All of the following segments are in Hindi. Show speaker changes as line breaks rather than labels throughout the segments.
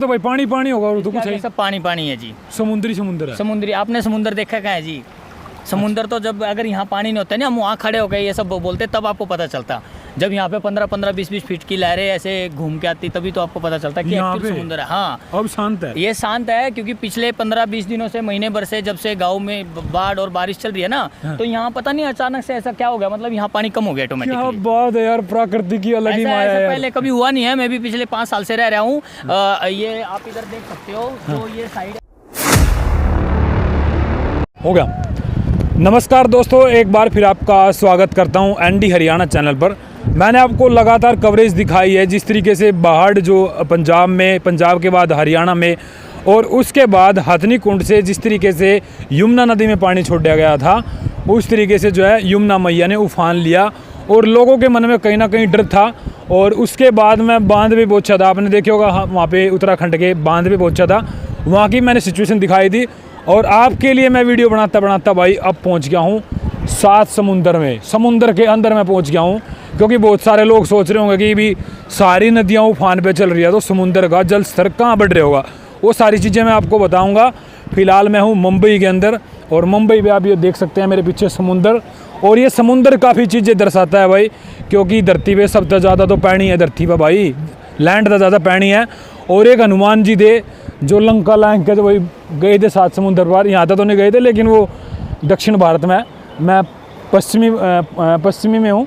तो भाई पानी पानी होगा और तो कुछ है
सब पानी पानी है जी।
समुंदर है।
समुद्री आपने समुंदर देखा कहाँ है जी? समुंदर तो जब अगर यहाँ पानी नहीं होता है ना, हम वहाँ खड़े हो गए ये सब बोलते तब आपको पता चलता। जब यहाँ पे 15-15 20-20 फीट की लहरें ऐसे घूम के आती तभी तो आपको पता चलता कि एक्टिव समुंदर है। हाँ
अब शांत है,
ये शांत है क्योंकि पिछले 15-20 दिनों से महीने भर से जब से गांव में बाढ़ और बारिश चल रही है ना, तो यहाँ पता नहीं अचानक से ऐसा क्या हो गया, मतलब यहाँ पानी कम हो गया ऑटोमेटिकली।
क्या बात है यार, प्रकृति की अलग ही माया है।
पहले कभी हुआ नहीं है, मैं भी पिछले 5 साल से रह रहा हूँ। ये आप इधर देख सकते हो जो ये साइड
हो गया। नमस्कार दोस्तों, एक बार फिर आपका स्वागत करता हूं एनडी हरियाणा चैनल पर। मैंने आपको लगातार कवरेज दिखाई है जिस तरीके से बाढ़ जो पंजाब के बाद हरियाणा में और उसके बाद हथनी कुंड से जिस तरीके से यमुना नदी में पानी छोड़ा गया था, उस तरीके से जो है यमुना मैया ने उफान लिया और लोगों के मन में कहीं ना कहीं डर था। और उसके बाद मैं बांध पे पहुंचा था, आपने देखे होगा वहाँ पे उत्तराखंड के बांध पे पहुंचा था, वहाँ की मैंने सिचुएशन दिखाई थी। और आपके लिए मैं वीडियो बनाता भाई अब पहुंच गया हूं 7 समुंदर में, समुंदर के अंदर मैं पहुंच गया हूं। क्योंकि बहुत सारे लोग सोच रहे होंगे कि भी सारी नदियां उफान पे चल रही है तो समुंदर का जल स्तर कहाँ बढ़ रहा होगा, वो सारी चीज़ें मैं आपको बताऊंगा। फिलहाल मैं हूं मुंबई के अंदर और मुंबई में आप ये देख सकते हैं मेरे पीछे समुंदर। और ये समुंदर काफ़ी चीज़ें दर्शाता है भाई, क्योंकि धरती पे सबसे ज़्यादा तो पानी है धरती पर भाई, लैंड का ज़्यादा पानी है। और एक हनुमान जी थे जो लंका लैंक के, तो वही गए थे 7 समुंदर पार, यहाँ तक तो नहीं गए थे लेकिन वो दक्षिण भारत में, मैं पश्चिमी में हूँ।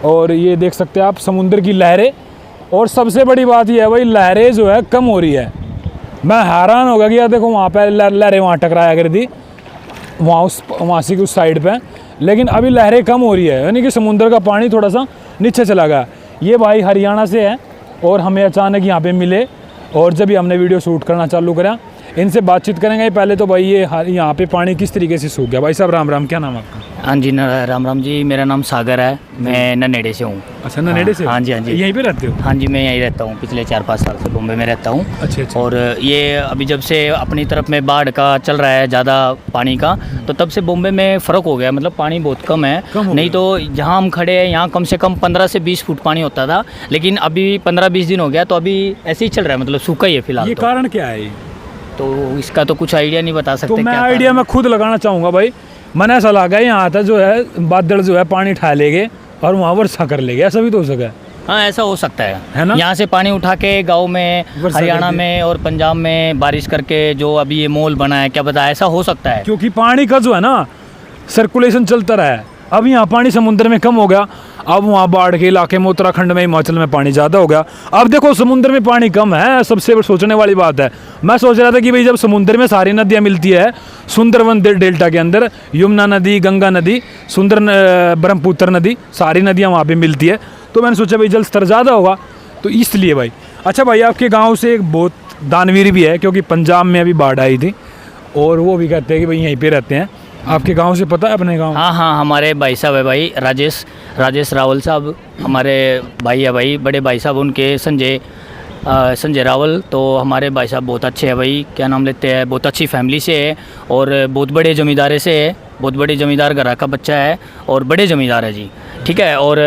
और ये देख सकते हैं आप समुंदर की लहरें। और सबसे बड़ी बात ये है भाई, लहरें जो है कम हो रही है। मैं हैरान हो गया कि यार देखो वहाँ पर लहरें वहाँ टकराया कर थी वहाँ से उस साइड पे, लेकिन अभी लहरें कम हो रही है, यानी कि समुंदर का पानी थोड़ा सा नीचे चला गया। ये भाई हरियाणा से है और हमें अचानक यहाँ पे मिले और जब भी हमने वीडियो शूट करना चालू करा, इनसे बातचीत करेंगे। पहले तो भाई ये यहाँ पे पानी किस तरीके से सूख गया। भाई साहब राम राम, क्या नाम है आपका?
हाँ जी राम राम जी, मेरा नाम सागर है, मैं ननेड़े से हूँ।
अच्छा ननेड़े से?
हाँ जी हाँ जी।
यहीं पे रहते हो?
हाँ जी मैं यहीं रहता हूँ, पिछले 4-5 साल से बॉम्बे में रहता हूँ।
अच्छा।
और ये अभी जब से अपनी तरफ में बाढ़ का चल रहा है ज़्यादा पानी का, तो तब से बॉम्बे में फ़र्क हो गया, मतलब पानी बहुत कम है। नहीं तो जहाँ हम खड़े हैं यहाँ कम से कम 15 से 20 फुट पानी होता था, लेकिन अभी 15-20 दिन हो गया तो अभी ऐसे ही चल रहा है, मतलब सूखा ही है फिलहाल।
ये कारण क्या है?
तो इसका तो कुछ आइडिया नहीं बता सकते।
तो मैं आइडिया मैं खुद लगाना चाहूँगा भाई। मैंने ऐसा लगा यहाँ था जो है बादल जो है पानी उठा लेंगे और वहाँ वर्षा कर लेंगे, ऐसा भी तो हो सका है।
हाँ ऐसा हो सकता है
ना? यहाँ
से पानी उठा के गांव में, हरियाणा में और पंजाब में बारिश करके जो अभी ये मॉल बना है, क्या पता ऐसा हो सकता है।
क्योंकि पानी का जो है ना सर्कुलेशन चलता रहा है। अब यहाँ पानी समुद्र में कम हो गया, अब वहाँ बाढ़ के इलाके में उत्तराखंड में हिमाचल में पानी ज़्यादा हो गया। अब देखो समुद्र में पानी कम है, सबसे सोचने वाली बात है। मैं सोच रहा था कि भाई जब समुद्र में सारी नदियाँ मिलती है, सुंदरवन डेल्टा के अंदर यमुना नदी, गंगा नदी, ब्रह्मपुत्र नदी, सारी नदियाँ वहाँ पर मिलती है, तो मैंने सोचा भाई जल स्तर ज़्यादा होगा तो इसलिए भाई। अच्छा भाई आपके गाँव से एक बहुत दानवीर भी है, क्योंकि पंजाब में अभी बाढ़ आई थी और वो भी कहते हैं कि भाई यहीं पर रहते हैं। आपके गांव से पता है अपने गांव?
हाँ हमारे भाई साहब है भाई, राजेश रावल साहब हमारे भाई है भाई, बड़े भाई साहब उनके संजय रावल। तो हमारे भाई साहब बहुत अच्छे हैं भाई, क्या नाम लेते हैं, बहुत अच्छी फैमिली से है और बहुत बड़े ज़मींदारे से है, बहुत बड़े ज़मींदार घर का बच्चा है और बड़े ज़मींदार है जी, ठीक है। और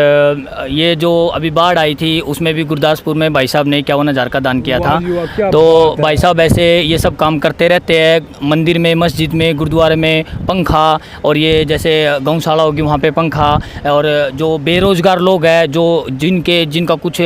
ये जो अभी बाढ़ आई थी उसमें भी गुरदासपुर में भाई साहब ने 51,000 का दान किया था। तो भाई साहब ऐसे ये सब काम करते रहते हैं, मंदिर में, मस्जिद में, गुरुद्वारे में पंखा, और ये जैसे गौशाला होगी वहाँ पे पंखा। और जो बेरोज़गार लोग हैं, जो जिनका कुछ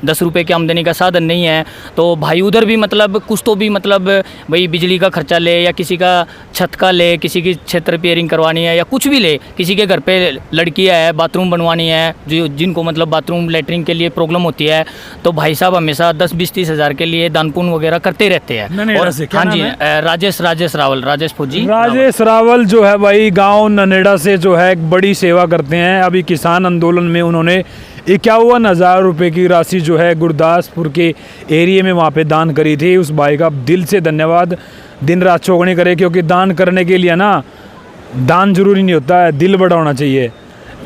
10 रुपये की आमदनी का साधन नहीं है, तो भाई उधर भी मतलब कुछ तो भी मतलब भाई बिजली का खर्चा ले या किसी का छत का ले, किसी की छत रिपेयरिंग करवानी है या कुछ भी ले, किसी के घर पे लड़कियां है, बाथरूम बनवानी है, जो जिनको मतलब बाथरूम लेटरिन के लिए प्रॉब्लम होती है, तो भाई साहब हमेशा 10-20-30 हज़ार के लिए दान पुण्य वगैरह करते रहते हैं। और हाँ जी राजेश रावल, राजेश फौजी
राजेश रावल जो है भाई गांव ननेड़ा से जो है एक बड़ी सेवा करते हैं। अभी किसान आंदोलन में उन्होंने 51,000 रुपये की राशि जो है गुरदासपुर के एरिया में वहाँ पे दान करी थी। उस भाई का दिल से धन्यवाद, दिन रात चौगनी करे, क्योंकि दान करने के लिए ना दान जरूरी नहीं होता है, दिल बड़ा होना चाहिए।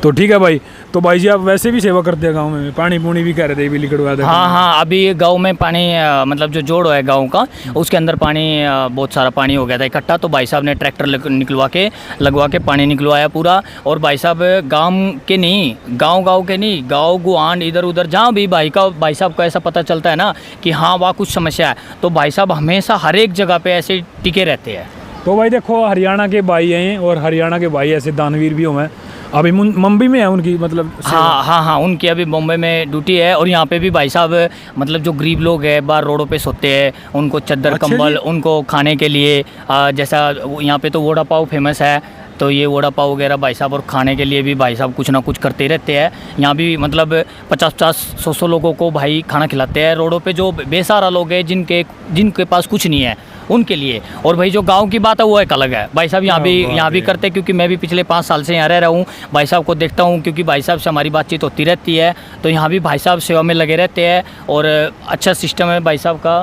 तो ठीक है भाई, तो भाई जी आप वैसे भी सेवा करते हैं गाँव में, पानी पूनी भी कह रहे थे भी लिखड़वा दे।
हाँ हाँ, अभी गांव में पानी मतलब जो जोड़ है गांव का, उसके अंदर पानी बहुत सारा पानी हो गया था इकट्ठा। तो भाई साहब ने ट्रैक्टर लगवा के पानी निकलवाया पूरा। और भाई साहब गांव के नहीं, गांव के नहीं, गांव गुआंढ इधर उधर जहाँ भी भाई साहब को ऐसा पता चलता है ना कि हाँ वहाँ कुछ समस्या है, तो भाई साहब हमेशा हर एक जगह पे ऐसे टिके रहते हैं।
तो भाई देखो हरियाणा के भाई हैं और हरियाणा के भाई ऐसे दानवीर भी हुए हैं। अभी मुंबई में है उनकी मतलब
हाँ, उनकी अभी मुंबई में ड्यूटी है। और यहाँ पे भी भाई साहब मतलब जो गरीब लोग हैं बाहर रोडों पे सोते हैं, उनको चद्दर
अच्छा
कंबल,
जी।
उनको खाने के लिए जैसा यहाँ पे तो वड़ा पाव फेमस है, तो ये वड़ा पाव वगैरह भाई साहब, और खाने के लिए भी भाई साहब कुछ ना कुछ करते रहते हैं। यहाँ भी मतलब 50-100 लोगों को भाई खाना खिलाते हैं रोडों पे, जो बेसहारा लोग हैं जिनके पास कुछ नहीं है उनके लिए। और भाई जो गांव की बात है वो एक अलग है भाई साहब, यहाँ भी करते हैं, क्योंकि मैं भी पिछले 5 साल से यहाँ रह रहा हूँ, भाई साहब को देखता हूँ, क्योंकि भाई साहब से हमारी बातचीत होती रहती है। तो यहाँ भी भाई साहब सेवा में लगे रहते हैं और अच्छा सिस्टम है भाई साहब का।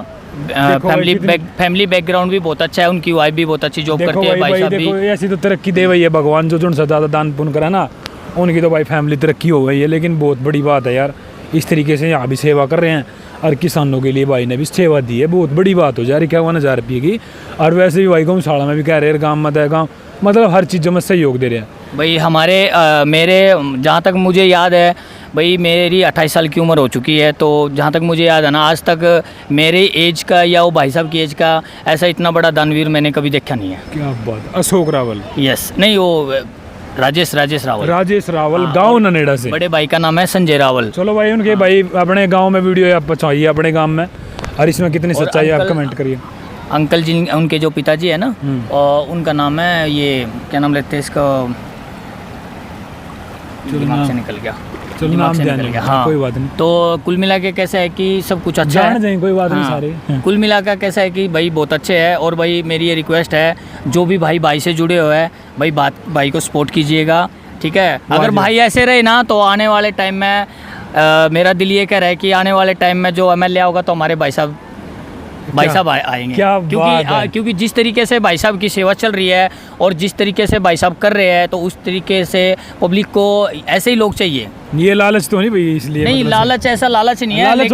फैमिली बैकग्राउंड भी बहुत अच्छा है, उनकी वाइफ भी बहुत अच्छी जॉब करती है। भाई साहब भी
ऐसी तो तरक्की दे वही है भगवान, जो से ज़्यादा दान पुण्य करा ना उनकी तो भाई फैमिली तरक्की हो गई है। लेकिन बहुत बड़ी बात है यार, इस तरीके से यहाँ भी सेवा कर रहे हैं और किसानों के लिए भाई ने भी सेवा दी है, बहुत बड़ी बात हो जा रही 51,000 रुपये की। और वैसे भी भाई गौशाला में भी कह रहे हैं गाँव मत है, गाँव मतलब हर चीज़ों में सहयोग दे रहे हैं
भाई। हमारे मेरे जहाँ तक मुझे याद है भाई, मेरी 28 साल की उम्र हो चुकी है, तो जहाँ तक मुझे याद है ना, आज तक मेरे एज का या वो भाई साहब की एज का ऐसा इतना बड़ा दानवीर मैंने कभी देखा नहीं है।
क्या बात। अशोक रावल?
यस, नहीं वो राजेश रावल
गाँव ननेड़ा से।
बड़े भाई का नाम है संजय रावल।
चलो भाई उनके भाई अपने गाँव में वीडियो आप पहुँचाइए अपने गाँव में, और इसमें कितनी सच्चाई है आप कमेंट करिए।
अंकल जी, उनके जो पिताजी है ना, और उनका नाम है ये क्या नाम लेते हैं इसका, दिमाग से निकल गया, दिमाग से निकल गया। हाँ,
कोई बात नहीं।
तो कुल मिला के कैसा है कि सब कुछ अच्छा है,
कोई बात नहीं
हाँ,
सारे
कुल मिला के कैसा है कि भाई बहुत अच्छे हैं। और भाई मेरी ये रिक्वेस्ट है, जो भी भाई से जुड़े हुए हैं भाई को सपोर्ट कीजिएगा, ठीक है। अगर भाई ऐसे रहे ना तो आने वाले टाइम में मेरा दिल ये कह रहा है कि आने वाले टाइम में जो MLA होगा तो हमारे भाई साहब आएंगे। क्योंकि जिस तरीके से भाई साहब की सेवा चल रही है और जिस तरीके से भाई साहब कर रहे हैं, तो उस तरीके से पब्लिक को ऐसे ही लोग चाहिए।
ये लालच तो नहीं भाई, इसलिए
नहीं, लालच ऐसा लालच नहीं है,
लालच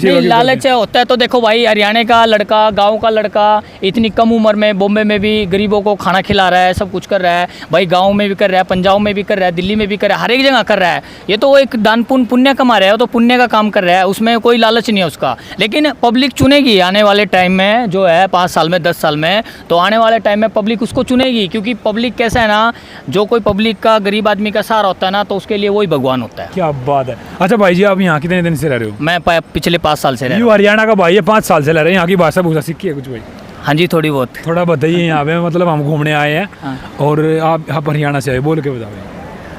नहीं, लालच होता है तो देखो भाई, हरियाणा का लड़का, गांव का लड़का इतनी कम उम्र में बॉम्बे में भी गरीबों को खाना खिला रहा है, सब कुछ कर रहा है भाई। गांव में भी कर रहा है, पंजाब में भी कर रहा है, दिल्ली में भी कर रहा है, हर एक जगह कर रहा है। ये तो वो एक दान पुण्य कमा रहा है, तो पुण्य का काम कर रहा है, उसमें कोई लालच नहीं है उसका। लेकिन पब्लिक चुनेगी आने वाले टाइम में, जो है 5 साल में 10 साल में, तो आने वाले टाइम में पब्लिक उसको चुनेगी। क्योंकि पब्लिक कैसा है ना, जो कोई पब्लिक का गरीब आदमी का सहारा होता है ना, तो उसके लिए वही भगवान होता है।
क्या बात है। अच्छा भाई जी, आप यहाँ कितने दिन से रह रहे हो?
मैं पिछले 5 साल से रह रहा हूँ।
हरियाणा का भाई है, 5 साल से रह रहे हैं, यहाँ की भाषा भूषा सीखी है कुछ भाई?
हाँ जी, थोड़ी बहुत।
थोड़ा बताइए यहाँ पे, मतलब हम घूमने आए हैं।
हाँ।
और आप हरियाणा से आए, बोल के बताओ,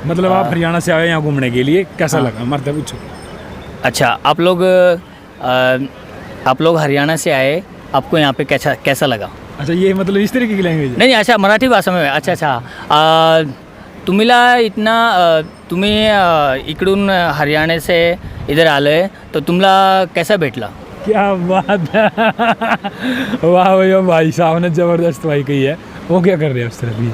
मतलब आप हरियाणा से आए यहाँ घूमने के लिए, कैसा लगा मतलब पूछो।
अच्छा, आप लोग हरियाणा से आए, आपको यहाँ पे कैसा लगा?
अच्छा, ये मतलब इस तरीके की लैंग्वेज?
नहीं, अच्छा मराठी भाषा में। अच्छा, तुम्ही इकडून हरियाणा से इधर आले, तो तुमला कैसा भेटला?
क्या बात है। वाह भैया, भाई साहब ने ज़बरदस्त भाई कही है। वो क्या कर रहे हैं उस तरफ? भी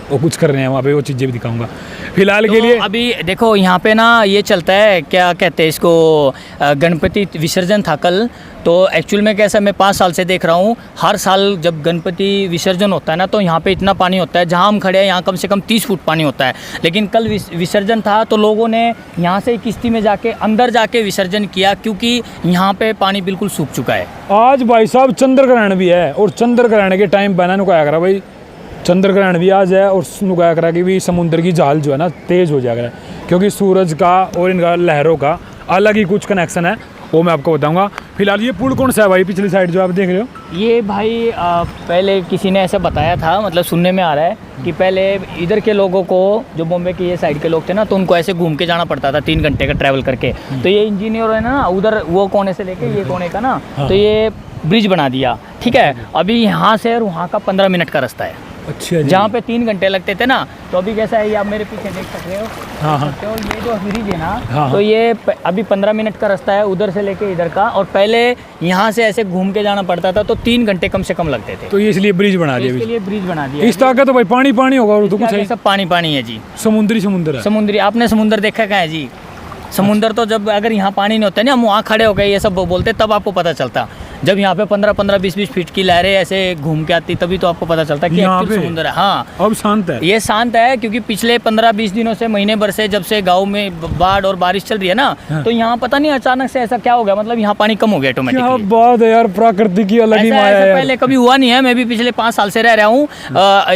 वो कुछ कर रहे हैं वहाँ पे, वो चीज़ें भी दिखाऊंगा फिलहाल के लिए।
अभी देखो यहाँ पे ना ये चलता है, क्या कहते हैं इसको, गणपति विसर्जन था कल। तो एक्चुअल में कैसा, मैं 5 साल से देख रहा हूँ, हर साल जब गणपति विसर्जन होता है ना, तो यहाँ पे इतना पानी होता है, जहाँ हम खड़े हैं यहाँ कम से कम 30 फुट पानी होता है। लेकिन कल विसर्जन था, तो लोगों ने यहाँ से किश्ती में जाके अंदर जाके विसर्जन किया, क्योंकि यहाँ पे पानी बिल्कुल सूख चुका है।
आज भाई साहब चंद्र ग्रहण भी है, और चंद्र ग्रहण के टाइम बहना नुकाया करा भाई, चंद्र ग्रहण भी आज है, और नुकाया करा कि भी समुद्र की जाल जो है ना तेज़ हो जाएगा, क्योंकि सूरज का और इनका लहरों का अलग ही कुछ कनेक्शन है, वो मैं आपको बताऊंगा। फिलहाल ये पुल कौन सा है भाई, पिछली साइड जो आप देख रहे हो?
ये भाई पहले किसी ने ऐसा बताया था, मतलब सुनने में आ रहा है कि पहले इधर के लोगों को, जो बॉम्बे के ये साइड के लोग थे ना, तो उनको ऐसे घूम के जाना पड़ता था 3 घंटे का ट्रैवल करके। तो ये इंजीनियर है ना, उधर वो कोने से लेके ये कोने का ना, तो ये ब्रिज बना दिया, ठीक है। अभी यहाँ से और वहाँ का 15 मिनट का रास्ता है।
अच्छा जी।
जहाँ पे 3 घंटे लगते थे ना, तो अभी कैसा है, ये आप मेरे पीछे देख सकते हो।
हाँ, हाँ।
सकते हो, ये जो ब्रिज है ना,
हाँ,
तो ये अभी 15 मिनट का रास्ता है उधर से लेके इधर का, और पहले यहाँ से ऐसे घूम के जाना पड़ता था, तो 3 घंटे कम से कम लगते थे।
तो ये इसलिए ब्रिज बना
तो
दिया
इसके लिए ब्रिज बना दिया।
इस तरह का तो भाई पानी पानी होगा, और तो कुछ है
सब पानी पानी है जी।
समुद्र है।
समुद्री, आपने समुद्र देखा कहाँ है जी? समुद्र तो जब अगर यहाँ पानी नहीं होता ना, हम वहाँ खड़े हो गए ये सब बोलते, तब आपको पता चलता। जब यहाँ पे 15-15, 20-20 फीट की लहरें ऐसे घूम के आती, तभी तो आपको पता चलता कि
यहाँ
एक्चुअल
पे
समुद्र है। हाँ,
अब शांत है।
ये शांत है, क्योंकि पिछले 15-20 दिनों से, महीने भर से, जब से गांव में बाढ़ और बारिश चल रही है ना, तो यहाँ पता नहीं अचानक से ऐसा क्या हो गया, मतलब यहाँ पानी कम हो गया
क्या
ऑटोमेटिकली।
बात है यार, प्रकृति की अलग ही
ऐसा
माया है यार।
पहले कभी हुआ नहीं है। मैं भी पिछले 5 साल से रह रहा हूँ।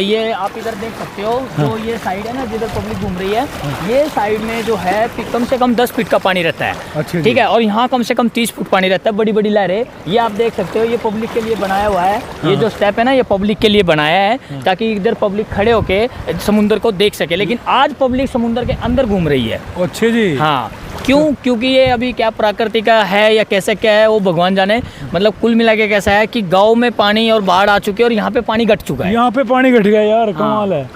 ये आप इधर देख सकते हो, तो ये साइड है ना जिधर पब्लिक घूम रही है, ये साइड में जो है कम से कम 10 फीट का पानी रहता है।
अच्छा
ठीक है, और यहाँ कम से कम 30 फुट पानी रहता है, बड़ी बड़ी लहरें। ये आप देख सकते हो, ये पब्लिक के लिए बनाया हुआ है। ये जो स्टेप है ना, ये पब्लिक के लिए बनाया है, ताकि इधर पब्लिक खड़े होके समुद्र को देख सके। लेकिन आज पब्लिक समुद्र के अंदर घूम रही है।
अच्छे जी।
हाँ, क्यों? क्योंकि ये अभी क्या प्रकृति का है या कैसे क्या है, वो भगवान जाने। मतलब कुल मिला के कैसा है कि गांव में पानी और बाढ़ आ चुकी है, और यहाँ पे पानी घट चुका है।
यहाँ पे पानी घट गया यार, कमाल है।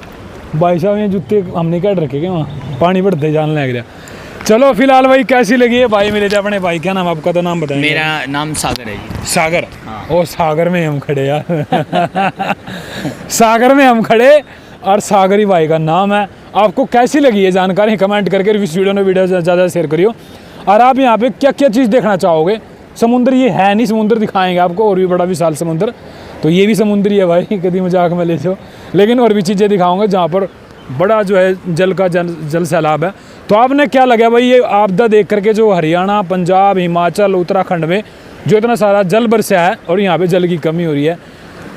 भाई साहब ये जूते हमने काट रखे क्या वहाँ, पानी बढ़ते जाने लग रहा। चलो फिलहाल भाई कैसी लगी है? भाई मिले थे अपने भाई, क्या नाम आपका? तो नाम बताएंगे।
मेरा नाम सागर है जी।
सागर।
हाँ।
ओ सागर में हम खड़े यार। सागर में हम खड़े, और सागरी भाई का नाम है। आपको कैसी लगी है जानकारी कमेंट करके इस वीडियो में ज़्यादा शेयर करियो। और आप यहाँ पे क्या क्या चीज़ देखना चाहोगे? समुद्र ये है नहीं, समुद्र दिखाएंगे आपको, और भी बड़ा विशाल समुद्र। तो ये भी समुद्र ही है भाई, कभी मजाक में ले जाओ। लेकिन और भी चीज़ें दिखाऊंगे जहाँ पर बड़ा जो है जल सैलाब है। तो आपने क्या लगा भाई ये आपदा देख करके, जो हरियाणा, पंजाब, हिमाचल, उत्तराखंड में जो इतना सारा जल बरसा है, और यहाँ पे जल की कमी हो रही है,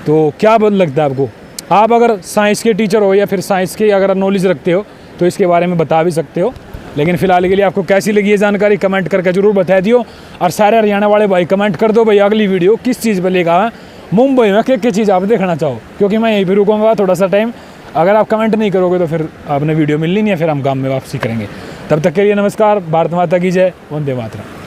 तो क्या लगता है आपको? आप अगर साइंस के टीचर हो या फिर साइंस की अगर नॉलेज रखते हो, तो इसके बारे में बता भी सकते हो। लेकिन फिलहाल के लिए आपको कैसी लगी ये जानकारी कमेंट करके जरूर बता दियो। और सारे हरियाणा वाले भाई कमेंट कर दो भाई, अगली वीडियो किस चीज़ पर लेकर आए, मुंबई में क्या क्या चीज़ आप देखना चाहो, क्योंकि मैं यहीं पर रुकूँगा थोड़ा सा टाइम। अगर आप कमेंट नहीं करोगे तो फिर आपने वीडियो मिलनी नहीं है, फिर हम काम में वापसी करेंगे। तब तक के लिए नमस्कार, भारत माता की जय, वंदे मातरम।